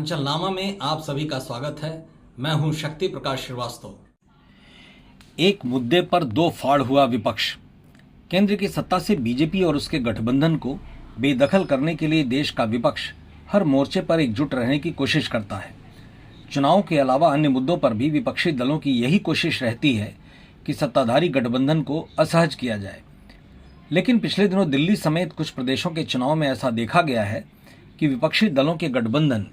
अंचलनामा में आप सभी का स्वागत है। मैं हूं शक्ति प्रकाश श्रीवास्तव। एक मुद्दे पर दो फाड़ हुआ विपक्ष। केंद्र की सत्ता से बीजेपी और उसके गठबंधन को बेदखल करने के लिए देश का विपक्ष हर मोर्चे पर एकजुट रहने की कोशिश करता है। चुनाव के अलावा अन्य मुद्दों पर भी विपक्षी दलों की यही कोशिश रहती है कि सत्ताधारी गठबंधन को असहज किया जाए। लेकिन पिछले दिनों दिल्ली समेत कुछ प्रदेशों के चुनाव में ऐसा देखा गया है कि विपक्षी दलों के गठबंधन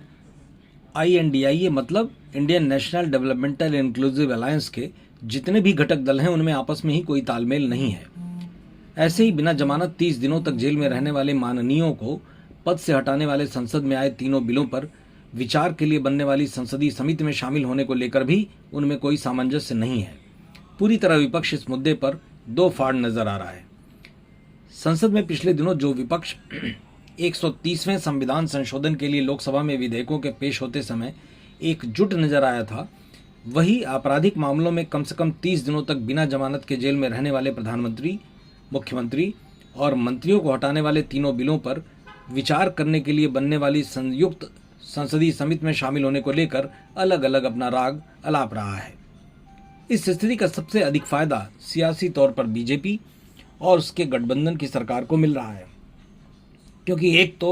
INDIA मतलब Indian national developmental inclusive alliance के जितने भी घटक दल हैं उनमें आपस में ही कोई तालमेल नहीं है। ऐसे ही बिना जमानत 30 दिनों तक जेल में रहने वाले माननीयों को पद से हटाने वाले संसद में आए तीनों बिलों पर विचार के लिए बनने वाली संसदीय समिति में शामिल होने को लेकर भी उनमें कोई सामंजस्य नहीं है। पूरी तरह विपक्ष इस मुद्दे पर दो फाड़ नजर आ रहा है। संसद में पिछले दिनों जो विपक्ष 130वें संविधान संशोधन के लिए लोकसभा में विधेयकों के पेश होते समय एकजुट नजर आया था, वही आपराधिक मामलों में कम से कम 30 दिनों तक बिना जमानत के जेल में रहने वाले प्रधानमंत्री, मुख्यमंत्री और मंत्रियों को हटाने वाले तीनों बिलों पर विचार करने के लिए बनने वाली संयुक्त संसदीय समिति में शामिल होने को लेकर अलग अलग अपना राग अलाप रहा है। इस स्थिति का सबसे अधिक फायदा सियासी तौर पर बीजेपी और उसके गठबंधन की सरकार को मिल रहा है, क्योंकि एक तो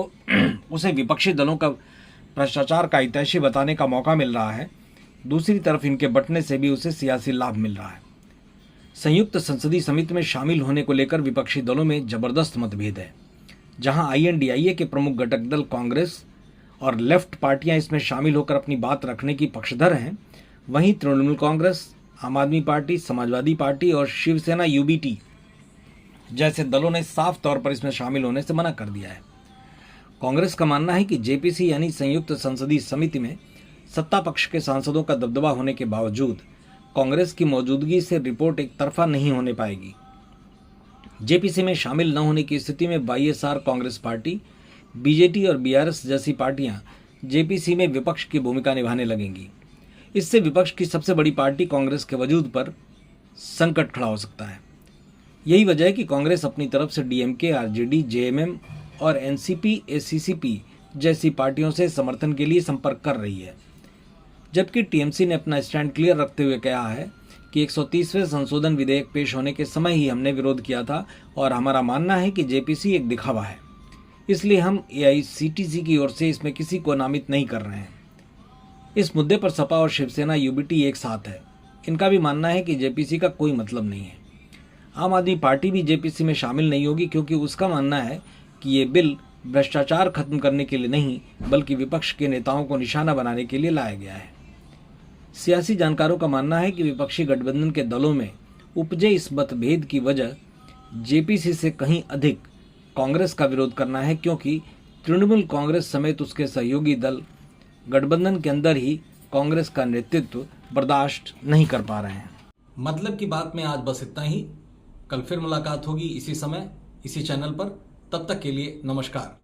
उसे विपक्षी दलों का भ्रष्टाचार का हितैषी बताने का मौका मिल रहा है, दूसरी तरफ इनके बंटने से भी उसे सियासी लाभ मिल रहा है। संयुक्त संसदीय समिति में शामिल होने को लेकर विपक्षी दलों में जबरदस्त मतभेद है। जहां INDIA के प्रमुख घटक दल कांग्रेस और लेफ्ट पार्टियां इसमें शामिल होकर अपनी बात रखने की पक्षधर हैं, वहीं तृणमूल कांग्रेस, आम आदमी पार्टी, समाजवादी पार्टी और शिवसेना UBT जैसे दलों ने साफ तौर पर इसमें शामिल होने से मना कर दिया है। कांग्रेस का मानना है कि JPC यानी संयुक्त संसदीय समिति में सत्ता पक्ष के सांसदों का दबदबा होने के बावजूद कांग्रेस की मौजूदगी से रिपोर्ट एक तरफा नहीं होने पाएगी। JPC में शामिल न होने की स्थिति में YSR कांग्रेस पार्टी, BJT और BRS जैसी पार्टियां JPC में विपक्ष की भूमिका निभाने लगेंगी। इससे विपक्ष की सबसे बड़ी पार्टी कांग्रेस के वजूद पर संकट खड़ा हो सकता है। यही वजह है कि कांग्रेस अपनी तरफ से DMK, RJD, JMM और NCP, ACCP जैसी पार्टियों से समर्थन के लिए संपर्क कर रही है, जबकि TMC ने अपना स्टैंड क्लियर रखते हुए कहा है कि 130वें संशोधन विधेयक पेश होने के समय ही हमने विरोध किया था और हमारा मानना है कि JPC एक दिखावा है, इसलिए हम AICTC की ओर से इसमें किसी को नामित नहीं कर रहे हैं। इस मुद्दे पर सपा और शिवसेना UBT एक साथ है। इनका भी मानना है कि JPC का कोई मतलब नहीं है। आम आदमी पार्टी भी JPC में शामिल नहीं होगी, क्योंकि उसका मानना है कि ये बिल भ्रष्टाचार खत्म करने के लिए नहीं बल्कि विपक्ष के नेताओं को निशाना बनाने के लिए लाया गया है। सियासी जानकारों का मानना है कि विपक्षी गठबंधन के दलों में उपजे इस मतभेद की वजह JPC से कहीं अधिक कांग्रेस का विरोध करना है, क्योंकि तृणमूल कांग्रेस समेत उसके सहयोगी दल गठबंधन के अंदर ही कांग्रेस का नेतृत्व बर्दाश्त नहीं कर पा रहे हैं। मतलब की बात में आज बस इतना ही। कल फिर मुलाकात होगी इसी समय, इसी चैनल पर। तब तक के लिए नमस्कार।